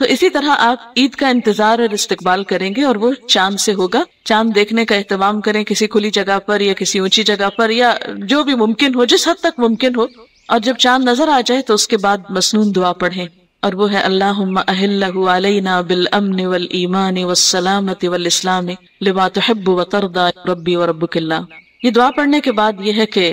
تو اسی طرح آپ عید کا انتظار اور استقبال کریں گے اور وہ چاند سے ہوگا. چاند دیکھنے کا اہتمام کریں کسی کھلی جگہ پر یا کسی اونچی جگہ پر یا جو بھی ممکن ہو، جس حد تک ممکن ہو. اور جب چاند نظر آ جائے تو اس کے بعد مسنون دعا پڑھیں، اور وہ ہے اللہم اہلہ علینا بالامن والایمان والسلامت والاسلام لما تحب وترضى ربی وربک اللہ. یہ دعا پڑھنے کے بعد یہ ہے کہ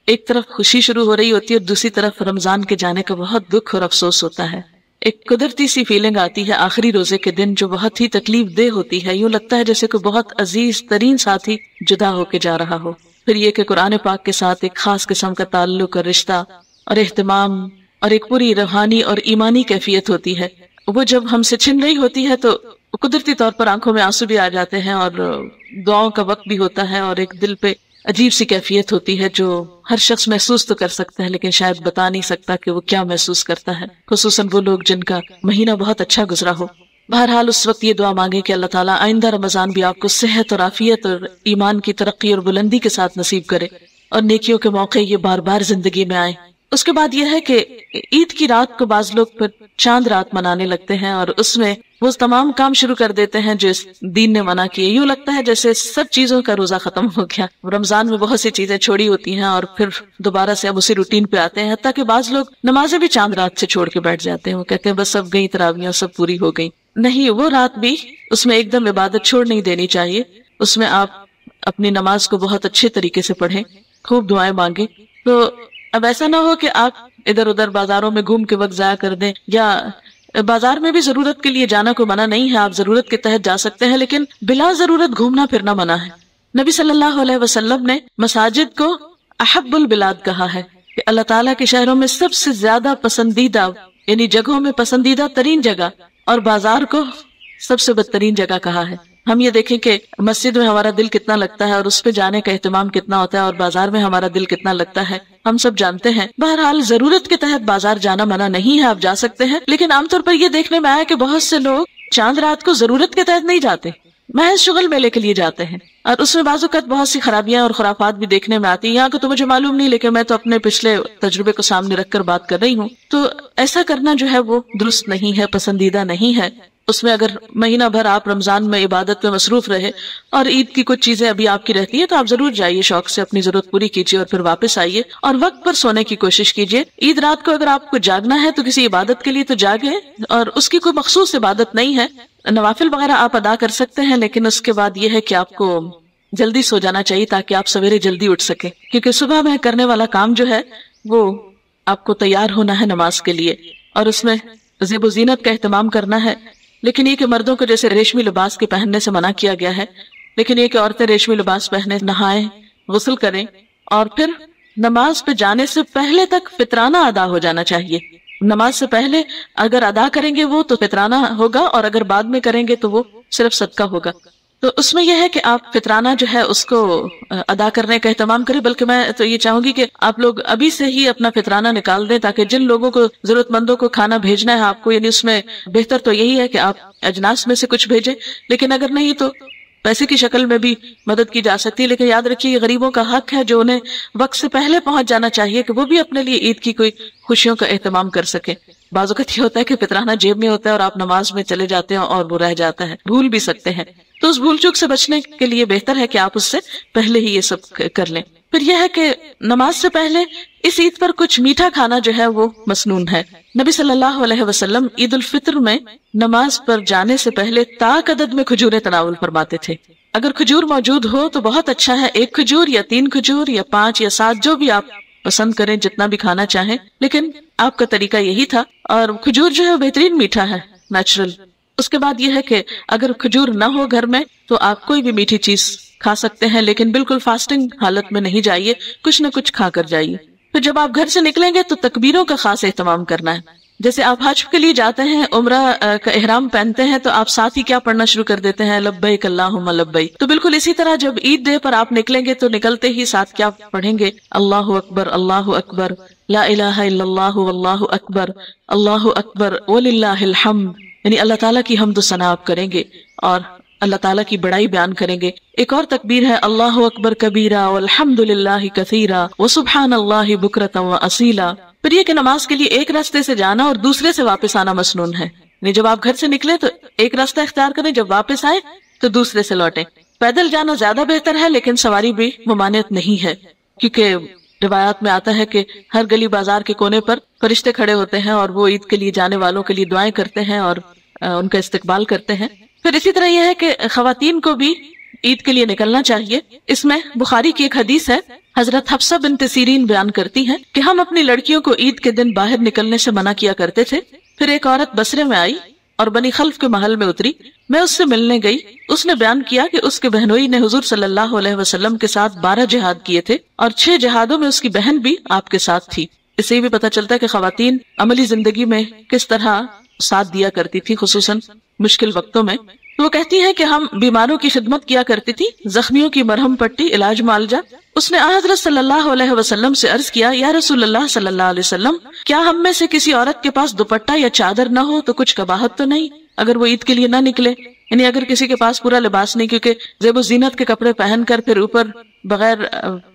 ایک طرف خوشی شروع ہو رہی ہوتی ہے اور دوسری طرف رمضان کے جانے کا بہت دکھ اور افسوس ہوتا ہے. ایک قدرتی سی فیلنگ آتی ہے آخری روزے کے دن جو بہت ہی تکلیف دہ ہوتی ہے. یوں لگتا ہے جیسے کوئی بہت عزیز ترین ساتھی جدا ہو کے جا رہا ہو. پھر یہ کہ قرآن پاک کے ساتھ ایک خاص قسم کا تعلق اور رشتہ اور اہتمام اور ایک پوری روحانی اور ایمانی کیفیت ہوتی ہے. وہ جب ہم سے چھن رہی ہوتی ہے تو قدرتی طور پر آنکھوں میں آنسو بھی آ جاتے ہیں اور دعاؤں کا وقت بھی ہوتا ہے اور ایک دل پہ عجیب سی کیفیت ہوتی ہے جو ہر شخص محسوس تو کر سکتا ہے لیکن شاید بتا نہیں سکتا کہ وہ کیا محسوس کرتا ہے، خصوصاً وہ لوگ جن کا مہینہ بہت اچھا گزرا ہو. بہرحال اس وقت یہ دعا مانگے کہ اللہ تعالیٰ آئندہ رمضان بھی آپ کو صحت اور عافیت اور ایمان کی ترقی اور بلندی کے ساتھ نصیب کرے اور نیکیوں کے موقع یہ بار بار زندگی میں آئیں. اس کے بعد یہ ہے کہ عید کی رات کو بعض لوگ پھر چاند رات منانے لگتے ہیں اور اس میں وہ تمام کام شروع کر دیتے ہیں جو اس دین نے منع کیے. یوں لگتا ہے جیسے سب چیزوں کا روزہ ختم ہو گیا. رمضان میں بہت سی چیزیں چھوڑی ہوتی ہیں اور پھر دوبارہ سے اب اسی روٹین پہ آتے ہیں، حتیٰ کہ بعض لوگ نمازیں بھی چاند رات سے چھوڑ کے بیٹھ جاتے ہیں. وہ کہتے ہیں بس سب گئی تراویحاں سب پوری ہو گئی. نہیں، وہ رات بھی اس میں ایک دم عبادت چھوڑ نہیں دینی چاہیے. اس میں آپ اپنی نماز کو بہت اچھے طریقے سے پڑھیں، خوب دعائیں مانگیں. تو اب ایسا نہ ہو کہ آپ ادھر ادھر بازاروں میں گھوم کے وقت ضائع کر دیں، یا بازار میں بھی ضرورت کے لیے جانا کوئی منع نہیں ہے، آپ ضرورت کے تحت جا سکتے ہیں، لیکن بلا ضرورت گھومنا پھرنا منع ہے. نبی صلی اللہ علیہ وسلم نے مساجد کو احب البلاد کہا ہے کہ اللہ تعالیٰ کے شہروں میں سب سے زیادہ پسندیدہ، یعنی جگہوں میں پسندیدہ ترین جگہ، اور بازار کو سب سے بدترین جگہ کہا ہے. ہم یہ دیکھیں کہ مسجد میں ہمارا دل کتنا لگتا ہے اور اس پہ جانے کا اہتمام کتنا ہوتا ہے، اور بازار میں ہمارا دل کتنا لگتا ہے ہم سب جانتے ہیں. بہرحال ضرورت کے تحت بازار جانا منع نہیں ہے، آپ جا سکتے ہیں، لیکن عام طور پر یہ دیکھنے میں آیا کہ بہت سے لوگ چاند رات کو ضرورت کے تحت نہیں جاتے، محض شغل میلے کے لیے جاتے ہیں، اور اس میں بعض اوقات بہت سی خرابیاں اور خرافات بھی دیکھنے میں آتی ہیں. یہاں کو تو مجھے معلوم نہیں، لیکن میں تو اپنے پچھلے تجربے کو سامنے رکھ کر بات کر رہی ہوں. تو ایسا کرنا جو ہے وہ درست نہیں ہے، پسندیدہ نہیں ہے. اس میں اگر مہینہ بھر آپ رمضان میں عبادت میں مصروف رہے اور عید کی کچھ چیزیں ابھی آپ کی رہتی ہیں تو آپ ضرور جائیے، شوق سے اپنی ضرورت پوری کیجیے اور پھر واپس آئیے اور وقت پر سونے کی کوشش کیجیے. عید رات کو اگر آپ کو جاگنا ہے تو کسی عبادت کے لیے تو جاگے، اور اس کی کوئی مخصوص عبادت نہیں ہے، نوافل وغیرہ آپ ادا کر سکتے ہیں، لیکن اس کے بعد یہ ہے کہ آپ کو جلدی سو جانا چاہیے تاکہ آپ سویرے جلدی اٹھ سکیں، کیونکہ صبح میں کرنے والا کام جو ہے وہ آپ کو تیار ہونا ہے نماز کے لیے، اور اس میں زیب و زینت کا اہتمام کرنا ہے. لیکن یہ کہ مردوں کو جیسے ریشمی لباس کے پہننے سے منع کیا گیا ہے، لیکن یہ کہ عورتیں ریشمی لباس پہنے، نہائیں، غسل کریں، اور پھر نماز پہ جانے سے پہلے تک فطرانہ ادا ہو جانا چاہیے. نماز سے پہلے اگر ادا کریں گے وہ تو فطرانہ ہوگا، اور اگر بعد میں کریں گے تو وہ صرف صدقہ ہوگا. تو اس میں یہ ہے کہ آپ فطرانہ جو ہے اس کو ادا کرنے کا اہتمام کریں. بلکہ میں تو یہ چاہوں گی کہ آپ لوگ ابھی سے ہی اپنا فطرانہ نکال دیں تاکہ جن لوگوں کو ضرورت مندوں کو کھانا بھیجنا ہے آپ کو، یعنی اس میں بہتر تو یہی ہے کہ آپ اجناس میں سے کچھ بھیجیں، لیکن اگر نہیں تو پیسے کی شکل میں بھی مدد کی جا سکتی ہے. لیکن یاد رکھیے یہ غریبوں کا حق ہے جو انہیں وقت سے پہلے پہنچ جانا چاہیے کہ وہ بھی اپنے لیے عید کی کوئی خوشیوں کا اہتمام کر سکیں. بعض اوقات یہ ہوتا ہے کہ فطرانہ جیب میں ہوتا ہے اور آپ نماز میں چلے جاتے ہیں اور وہ رہ جاتا ہے، بھول بھی سکتے ہیں. تو اس بھول چوک سے بچنے کے لیے بہتر ہے کہ آپ اس سے پہلے ہی یہ سب کر لیں. پھر یہ ہے کہ نماز سے پہلے اس عید پر کچھ میٹھا کھانا جو ہے وہ مسنون ہے. نبی صلی اللہ علیہ وسلم عید الفطر میں نماز پر جانے سے پہلے طاق عدد میں کھجوریں تناول فرماتے تھے. اگر کھجور موجود ہو تو بہت اچھا ہے، 1 کھجور یا 3 کھجور یا 5 یا 7 جو بھی آپ پسند کریں، جتنا بھی کھانا چاہیں، لیکن آپ کا طریقہ یہی تھا. اور کھجور جو ہے بہترین میٹھا ہے، نیچرل. اس کے بعد یہ ہے کہ اگر کھجور نہ ہو گھر میں تو آپ کوئی بھی میٹھی چیز کھا سکتے ہیں، لیکن بالکل فاسٹنگ حالت میں نہیں جائیے، کچھ نہ کچھ کھا کر جائیے. پھر جب آپ گھر سے نکلیں گے تو تکبیروں کا خاص اہتمام کرنا ہے. جیسے آپ حج کے لیے جاتے ہیں، عمرہ کا احرام پہنتے ہیں، تو آپ ساتھ ہی کیا پڑھنا شروع کر دیتے ہیں؟ لبیک اللہم لبیک. تو بالکل اسی طرح جب عید ڈے پر آپ نکلیں گے تو نکلتے ہی ساتھ کیا پڑھیں گے؟ اللہ اکبر لا الہ الا اللہ واللہ اکبر وللہ الحمد. یعنی اللہ تعالیٰ کی حمد و ثنا آپ کریں گے اور اللہ تعالیٰ کی بڑائی بیان کریں گے. ایک اور تکبیر ہے اللہ اکبر کبیرہ والحمد للہ کثیرہ وسبحان اللہ بکرۃ واصیلا. پھر یہ کہ نماز کے لیے ایک راستے سے جانا اور دوسرے سے واپس آنا مسنون ہے. نہیں جب آپ گھر سے نکلے تو ایک راستہ اختیار کریں، جب واپس آئے تو دوسرے سے لوٹیں۔ پیدل جانا زیادہ بہتر ہے، لیکن سواری بھی ممانعت نہیں ہے، کیونکہ روایات میں آتا ہے کہ ہر گلی بازار کے کونے پر فرشتے کھڑے ہوتے ہیں اور وہ عید کے لیے جانے والوں کے لیے دعائیں کرتے ہیں اور ان کا استقبال کرتے ہیں۔ پھر اسی طرح یہ ہے کہ خواتین کو بھی عید کے لیے نکلنا چاہیے۔ اس میں بخاری کی ایک حدیث ہے، حضرت حفصہ بنت سیرین بیان کرتی ہیں کہ ہم اپنی لڑکیوں کو عید کے دن باہر نکلنے سے منع کیا کرتے تھے۔ پھر ایک عورت بصرے میں آئی اور بنی خلف کے محل میں اتری، میں اس سے ملنے گئی۔ اس نے بیان کیا کہ اس کے بہنوئی نے حضور صلی اللہ علیہ وسلم کے ساتھ 12 جہاد کیے تھے اور 6 جہادوں میں اس کی بہن بھی آپ کے ساتھ تھی۔ اس سے بھی پتہ چلتا ہے کہ خواتین عملی زندگی میں کس طرح ساتھ دیا کرتی تھی، خصوصاً مشکل وقتوں میں۔ وہ کہتی ہیں کہ ہم بیماروں کی خدمت کیا کرتی تھی، زخمیوں کی مرہم پٹی، علاج معالجہ۔ اس نے حضرت صلی اللہ علیہ وسلم سے عرض کیا، یا رسول اللہ صلی اللہ علیہ وسلم، کیا ہم میں سے کسی عورت کے پاس دوپٹہ یا چادر نہ ہو تو کچھ قباحت تو نہیں اگر وہ عید کے لیے نہ نکلے؟ یعنی اگر کسی کے پاس پورا لباس نہیں، کیونکہ زیب و زینت کے کپڑے پہن کر پھر اوپر بغیر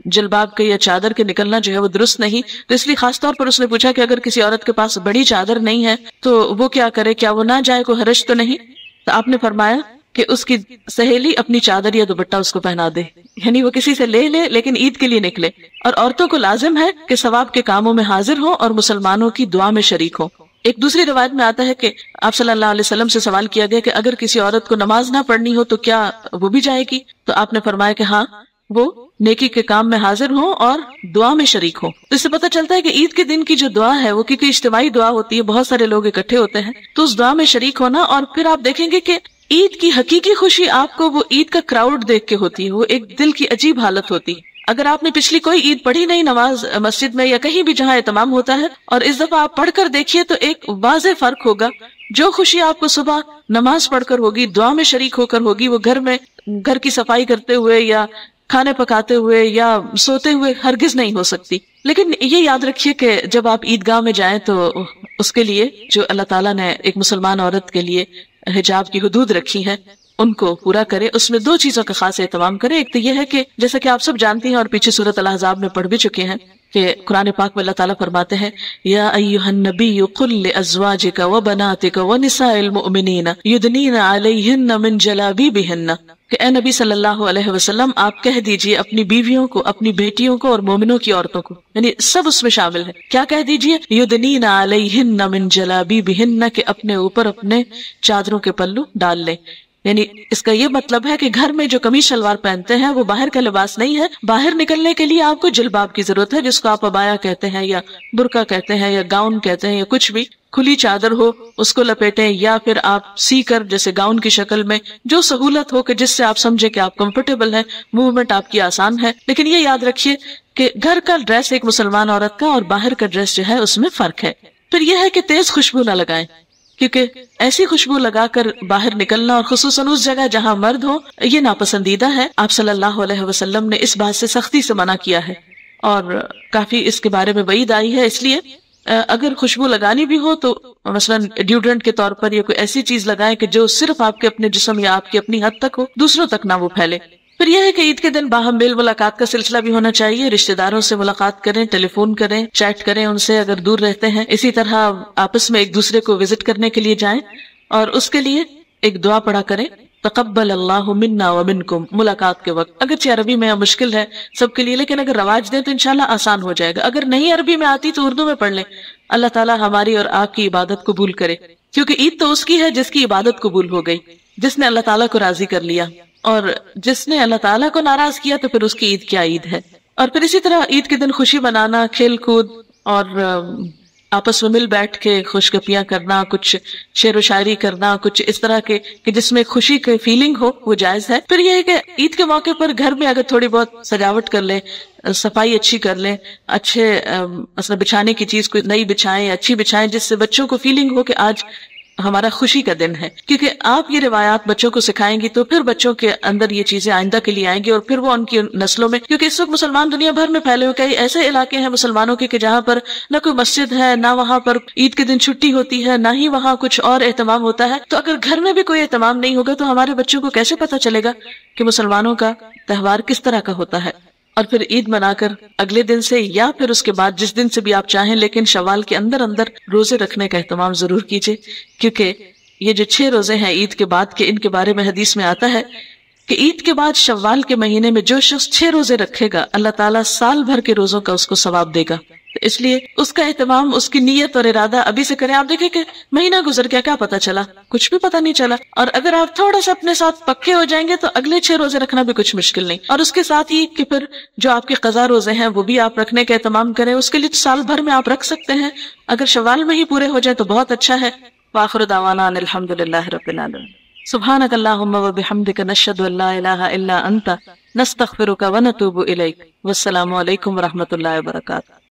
جلباب کے یا چادر کے نکلنا جو ہے وہ درست نہیں، تو اس لیے خاص طور پر اس نے پوچھا کہ اگر کسی عورت کے پاس بڑی چادر نہیں ہے تو وہ کیا کرے، کیا وہ نہ جائے، کوئی حرج تو نہیں؟ تو آپ نے فرمایا کہ اس کی سہیلی اپنی چادر یا دوپٹہ اس کو پہنا دے، یعنی وہ کسی سے لے لے لیکن عید کے لیے نکلے۔ اور عورتوں کو لازم ہے کہ ثواب کے کاموں میں حاضر ہوں اور مسلمانوں کی دعا میں شریک ہوں۔ ایک دوسری روایت میں آتا ہے کہ آپ صلی اللہ علیہ وسلم سے سوال کیا گیا کہ اگر کسی عورت کو نماز نہ پڑھنی ہو تو کیا وہ بھی جائے گی؟ تو آپ نے فرمایا کہ ہاں، وہ نیکی کے کام میں حاضر ہوں اور دعا میں شریک ہوں۔ تو اس سے پتہ چلتا ہے کہ عید کے دن کی جو دعا ہے وہ کیونکہ اجتماعی دعا ہوتی ہے، بہت سارے لوگ اکٹھے ہوتے ہیں، تو اس دعا میں شریک ہونا۔ اور پھر آپ دیکھیں گے کہ عید کی حقیقی خوشی آپ کو وہ عید کا کراؤڈ دیکھ کے ہوتی ہے، وہ ایک دل کی عجیب حالت ہوتی ہے۔ اگر آپ نے پچھلی کوئی عید پڑھی نہیں نماز مسجد میں یا کہیں بھی جہاں اہتمام ہوتا ہے، اور اس دفعہ آپ پڑھ کر دیکھیے تو ایک واضح فرق ہوگا۔ جو خوشی آپ کو صبح نماز پڑھ کر ہوگی، دعا میں شریک ہو کر ہوگی، وہ گھر میں گھر کی صفائی کرتے ہوئے یا کھانے پکاتے ہوئے یا سوتے ہوئے ہرگز نہیں ہو سکتی۔ لیکن یہ یاد رکھیے کہ جب آپ عیدگاہ میں جائیں تو اس کے لیے جو اللہ تعالیٰ نے ایک مسلمان عورت کے لیے حجاب کی حدود رکھی ہیں ان کو پورا کرے۔ اس میں 2 چیزوں کا خاص اہتمام کرے۔ ایک تو یہ ہے کہ جیسا کہ آپ سب جانتی ہیں اور پیچھے سورۃ الاحزاب میں پڑھ بھی چکے ہیں کہ قرآن پاک میں اللہ تعالیٰ فرماتے ہیں، یا ایھا النبی قل لازواجک وبناتک ونساء المؤمنین یدنین علیہن من جلابیبہن، کہ اے نبی صلی اللہ علیہ وسلم آپ کہہ دیجئے اپنی بیویوں کو، اپنی بیٹیوں کو اور مومنوں کی عورتوں کو، یعنی سب اس میں شامل ہے، کیا کہہ دیجئے؟ یدنین علیہن من جلابیبہن، کہ اپنے اوپر اپنے چادروں کے پلو ڈال لیں۔ یعنی اس کا یہ مطلب ہے کہ گھر میں جو قمیص شلوار پہنتے ہیں وہ باہر کا لباس نہیں ہے، باہر نکلنے کے لیے آپ کو جلباب کی ضرورت ہے، جس کو آپ عبایا کہتے ہیں یا برقع کہتے ہیں یا گاؤن کہتے ہیں یا کچھ بھی، کھلی چادر ہو اس کو لپیٹیں، یا پھر آپ سی کر جیسے گاؤن کی شکل میں جو سہولت ہو کہ جس سے آپ سمجھے کہ آپ کمفرٹیبل ہیں، موومنٹ آپ کی آسان ہے۔ لیکن یہ یاد رکھیے کہ گھر کا ڈریس ایک مسلمان عورت کا اور باہر کا ڈریس جو ہے اس میں فرق ہے۔ پھر یہ ہے کہ تیز خوشبو نہ لگائیں، کیونکہ ایسی خوشبو لگا کر باہر نکلنا اور خصوصاً اس جگہ جہاں مرد ہو یہ ناپسندیدہ ہے۔ آپ صلی اللہ علیہ وسلم نے اس بات سے سختی سے منع کیا ہے اور کافی اس کے بارے میں وعید آئی ہے۔ اس لیے اگر خوشبو لگانی بھی ہو تو مثلا ڈیوڈرنٹ کے طور پر یا کوئی ایسی چیز لگائیں کہ جو صرف آپ کے اپنے جسم یا آپ کی اپنی حد تک ہو، دوسروں تک نہ وہ پھیلے۔ پھر یہ ہے کہ عید کے دن باہم میل ملاقات کا سلسلہ بھی ہونا چاہیے، رشتہ داروں سے ملاقات کریں، ٹیلی فون کریں، چیٹ کریں ان سے اگر دور رہتے ہیں۔ اسی طرح آپس میں ایک دوسرے کو وزٹ کرنے کے لیے جائیں اور اس کے لیے ایک دعا پڑھا کریں، تقبل اللہ منا ومنکم، ملاقات کے وقت۔ اگرچہ عربی میں مشکل ہے سب کے لیے، لیکن اگر رواج دیں تو انشاءاللہ آسان ہو جائے گا۔ اگر نہیں عربی میں آتی تو اردو میں پڑھ لیں۔ اللہ تعالیٰ ہماری اور آپ کی عبادت قبول کرے، کیونکہ عید تو اس کی ہے جس کی عبادت قبول ہو گئی، جس نے اللہ تعالیٰ کو راضی کر لیا، اور جس نے اللہ تعالیٰ کو ناراض کیا تو پھر اس کی عید کیا عید ہے۔ اور پھر اسی طرح عید کے دن خوشی منانا، کھیل کود اور آپس میں مل بیٹھ کے خوش گپیاں کرنا، کچھ شعر و شاعری کرنا، کچھ اس طرح کے کہ جس میں خوشی کی فیلنگ ہو، وہ جائز ہے۔ پھر یہ ہے کہ عید کے موقع پر گھر میں اگر تھوڑی بہت سجاوٹ کر لیں، صفائی اچھی کر لیں، اچھے مثلا بچھانے کی چیز کوئی نئی بچھائیں، اچھی بچھائیں، جس سے بچوں کو فیلنگ ہو کہ آج ہمارا خوشی کا دن ہے۔ کیونکہ آپ یہ روایات بچوں کو سکھائیں گی تو پھر بچوں کے اندر یہ چیزیں آئندہ کے لیے آئیں گی، اور پھر وہ ان کی نسلوں میں، کیونکہ اس وقت مسلمان دنیا بھر میں پھیلے ہوئے کئی ایسے علاقے ہیں مسلمانوں کے کہ جہاں پر نہ کوئی مسجد ہے، نہ وہاں پر عید کے دن چھٹی ہوتی ہے، نہ ہی وہاں کچھ اور اہتمام ہوتا ہے۔ تو اگر گھر میں بھی کوئی اہتمام نہیں ہوگا تو ہمارے بچوں کو کیسے پتہ چلے گا کہ مسلمانوں کا تہوار کس طرح کا ہوتا ہے؟ اور پھر عید منا کر اگلے دن سے یا پھر اس کے بعد جس دن سے بھی آپ چاہیں، لیکن شوال کے اندر روزے رکھنے کا اہتمام ضرور کیجیے، کیونکہ یہ جو 6 روزے ہیں عید کے بعد کے، ان کے بارے میں حدیث میں آتا ہے کہ عید کے بعد شوال کے مہینے میں جو شخص 6 روزے رکھے گا اللہ تعالیٰ سال بھر کے روزوں کا اس کو ثواب دے گا. تو اس لیے اس کا اہتمام، اس کی نیت اور ارادہ ابھی سے کریں. آپ دیکھیں کہ مہینہ گزر گیا، کیا پتا چلا؟ کچھ بھی پتا نہیں چلا. اور اگر آپ تھوڑا سا اپنے ساتھ پکے ہو جائیں گے تو اگلے 6 روزے رکھنا بھی کچھ مشکل نہیں. اور اس کے ساتھ ہی کہ پھر جو آپ کے قضا روزے ہیں وہ بھی آپ رکھنے کا اہتمام کریں. اس کے لیے سال بھر میں آپ رکھ سکتے ہیں. اگر شوال میں ہی پورے ہو جائیں تو بہت اچھا ہے. وآخر دعوانا ان الحمد للہ رب العالمین. سبحانک اللہم وبحمدک نشہد ان لا الہ الا انت نستغفرک ونتوب الیک. والسلام علیکم ورحمۃ اللہ وبرکاتہ.